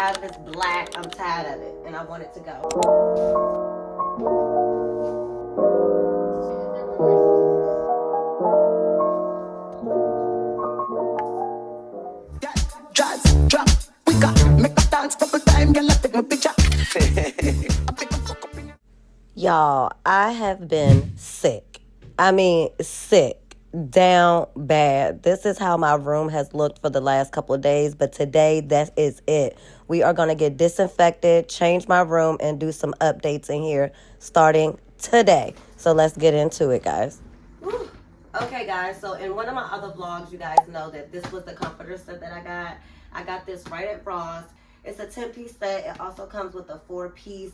tired of this black. I'm tired of it, and I want it to go. Drop, we got make a dance couple time, girl. I take my picture. Y'all, I have been sick. I mean, sick. Down bad. This is how my room has looked for the last couple of days, but today, that is it. We are going to get disinfected, change my room, and do some updates in here starting today. So let's get into it, guys. Whew. Okay, guys, so in one of my other vlogs, you guys know that this was the comforter set that I got. I got this right at Ross. It's a 10-piece set. It also comes with a 4-piece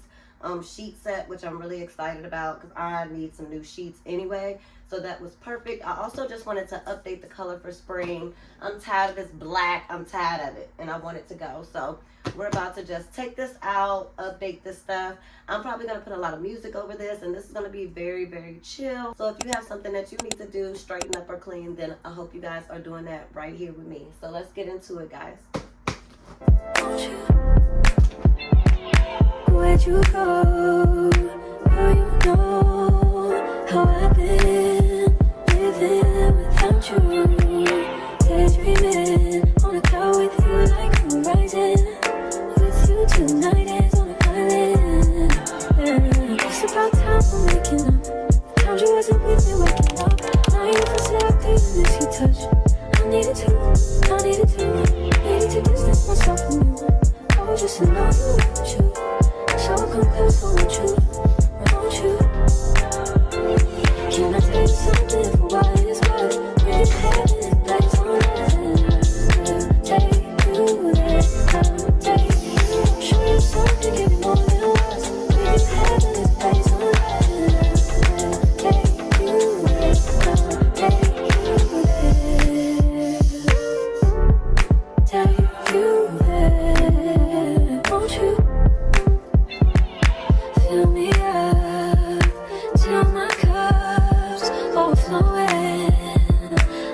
sheet set, which I'm really excited about because I need some new sheets anyway. So that was perfect. I also just wanted to update the color for spring. I'm tired of this black. I'm tired of it, and I want it to go. So we're about to just take this out, update this stuff. I'm probably going to put a lot of music over this, and this is going to be very, very chill. So if you have something that you need to do, straighten up or clean, then I hope you guys are doing that right here with me. So let's get into it, guys. Where'd you go? Oh, you know how I've been living without you. Daydreaming on a cloud with you like a horizon. With you tonight is on an island. It's about time for waking up. Found you wasn't with me waking up. Now you feel so I couldn't miss your touch. I needed to distance myself from you. I was just in love with you. So come close, won't you? Can I tell you something for what it's worth? Really having place on earth. Take you there, take you. Show you something, give you more than words. Really having place on earth. Take you there, take you there. Take you there, won't you? Fill me up till my cup's overflowing.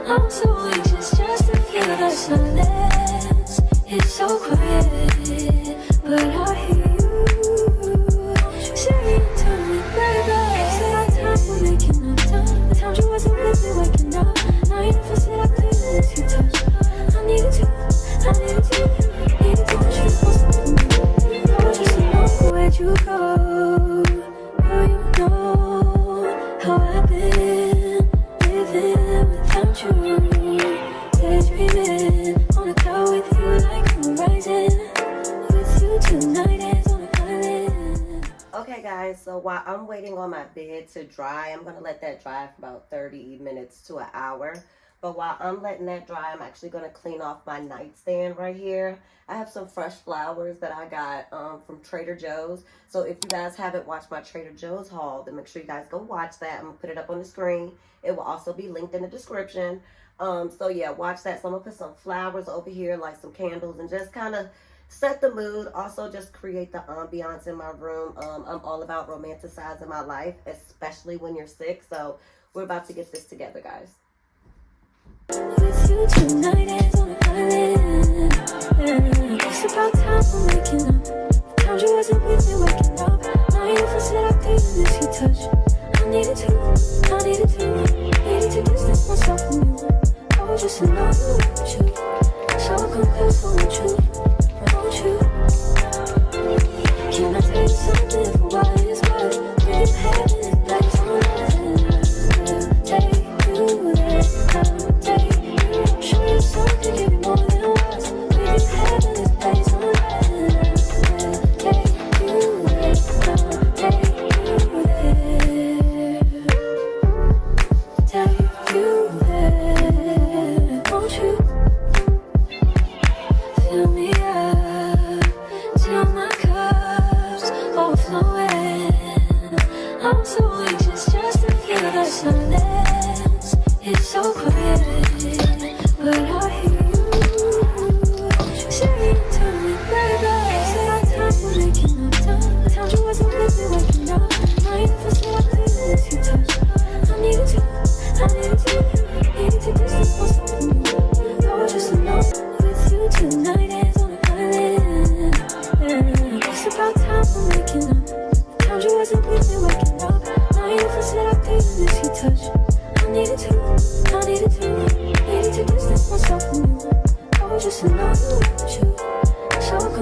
I'm so anxious just to feel the silence. It's so quiet, but I hear you saying to me, baby. It's about time we're making up time. The times you wasn't with me waking up. Now you never said I couldn't miss your touch. I needed to push you closer to me. I was just alone, where'd you go? Oh, you know how I've been living without you. Daydreaming on a cloud with you like a horizon. With you tonight is on an island. Okay, guys, so while I'm waiting on my bed to dry, I'm going to let that dry for about 30 minutes to an hour. But while I'm letting that dry, I'm actually going to clean off my nightstand right here. I have some fresh flowers that I got from Trader Joe's. So if you guys haven't watched my Trader Joe's haul, then make sure you guys go watch that. I'm going to put it up on the screen. It will also be linked in the description. So yeah, watch that. So I'm going to put some flowers over here, like some candles, and just kind of set the mood. Also just create the ambiance in my room. I'm all about romanticizing my life, especially when you're sick. So we're about to get this together, guys. With you tonight is on an island. It's about time for waking up. Found you wasn't with me waking up. Now you never said I couldn't miss your touch. I needed to distance myself from you. I was just in love with you. So come close, won't you? Can I tell you something for what it's worth? Really having place on earth. Take you there, take you. Show you something, give you more than words. Really having place on earth.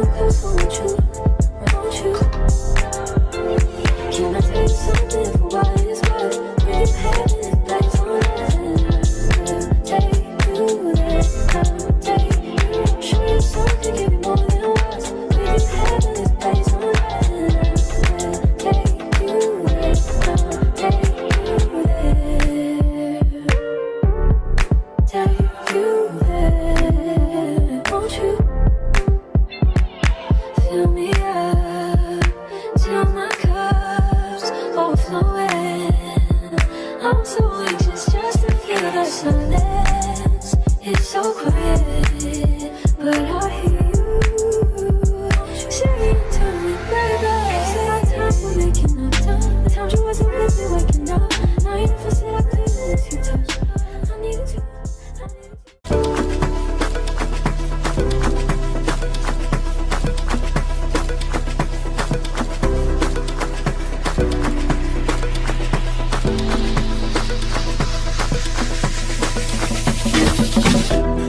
so close, won't you? Won't you? Can I tell you something for what it's worth? If you had it back on nothing, I'll take you there. I'll take you. Show you something, give you more than words. If you had it back on nothing, I'll take you there. I'll take you there. Take you there. Won't you? Fill me up till my cup's overflowing. I'm so anxious just to feel the silence. It's so quiet, but I hear you saying to me, baby. Say our time, we're making up time. The times you wasn't with me waking up. Now you never said I couldn't miss you touch. I needed you. I needed you.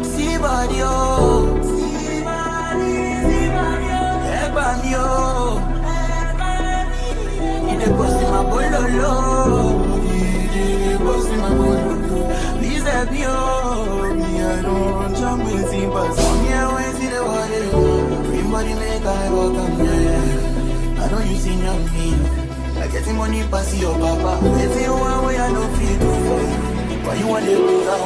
See body, oh. See body, oh. They post in my bololo. They post in my bololo. Please help me, oh. Me, I don't jump with him, but some here when see the water. Everybody make I walk on here. I know you seen your me. I get the money pass your papa. If you want way I don't feel good for you. Why you want to lose out?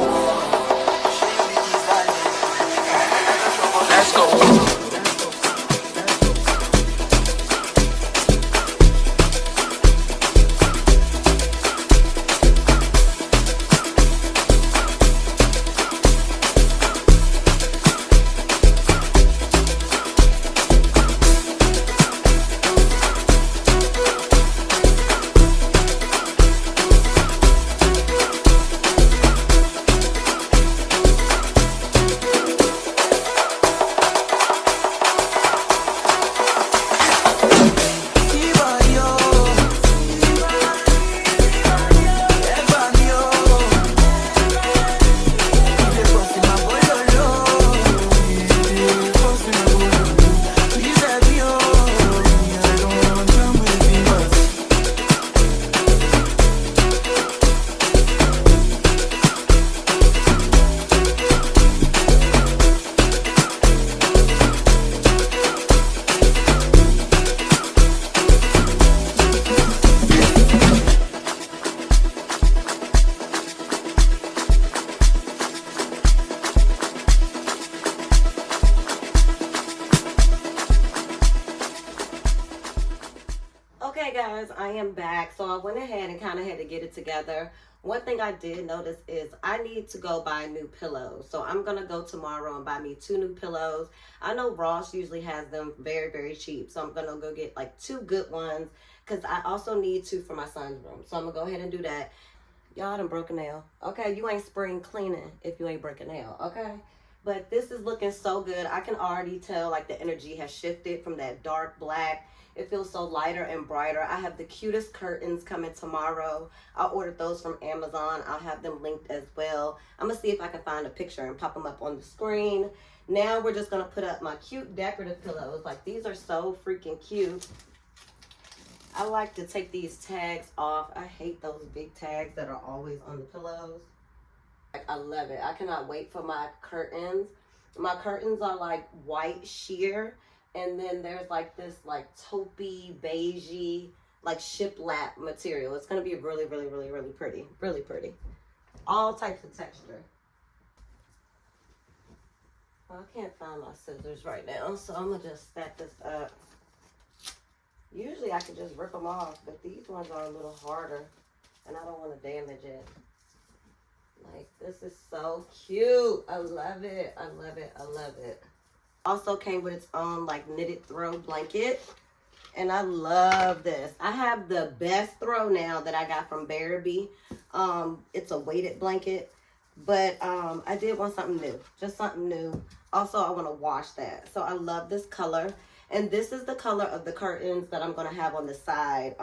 Let's go. Okay guys, I am back. So I went ahead and kind of had to get it together. One thing I did notice is I need to go buy new pillows. So I'm going to go tomorrow and buy me 2 new pillows. I know Ross usually has them very, very cheap. So I'm going to go get like 2 good ones because I also need 2 for my son's room. So I'm going to go ahead and do that. Y'all done broke a nail. Okay, you ain't spring cleaning if you ain't break a nail. Okay, but this is looking so good. I can already tell like the energy has shifted from that dark black. It feels so lighter and brighter. I have the cutest curtains coming tomorrow. I ordered those from Amazon. I'll have them linked as well. I'm gonna see if I can find a picture and pop them up on the screen. Now we're just gonna put up my cute decorative pillows. Like, these are so freaking cute. I like to take these tags off. I hate those big tags that are always on the pillows. Like, I love it. I cannot wait for my curtains. My curtains are like white sheer. And then there's like this like taupey, beigey, like shiplap material. It's going to be really, really, really, really pretty. Really pretty. All types of texture. Well, I can't find my scissors right now, so I'm going to just stack this up. Usually I could just rip them off, but these ones are a little harder, and I don't want to damage it. Like, this is so cute. I love it. I love it. I love it. Also came with its own like knitted throw blanket, and I love this. I have the best throw now that I got from Bearby. It's a weighted blanket, but I did want something new, just something new. Also, I want to wash that, so I love this color. And this is the color of the curtains that I'm going to have on the side,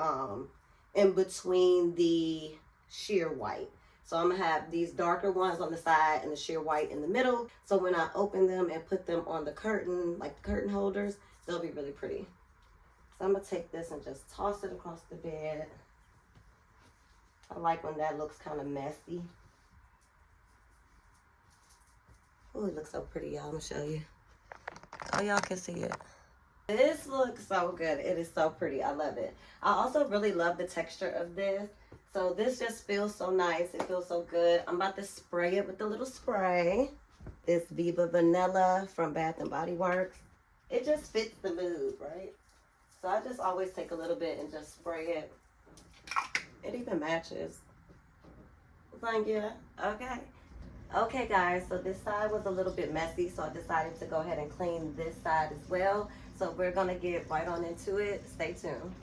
in between the sheer white. So I'm gonna have these darker ones on the side and the sheer white in the middle. So when I open them and put them on the curtain, like the curtain holders, they'll be really pretty. So I'm gonna take this and just toss it across the bed. I like when that looks kind of messy. Oh, it looks so pretty, y'all. I'm gonna show you. Oh, y'all can see it. This looks so good. It is so pretty. I love it. I also really love the texture of this. So this just feels so nice. It feels so good. I'm about to spray it with the little spray. This Viva Vanilla from Bath and Body Works. It just fits the mood, right? So I just always take a little bit and just spray it. It even matches. Thank you. Okay. Okay, guys. So this side was a little bit messy, so I decided to go ahead and clean this side as well. So we're going to get right on into it. Stay tuned.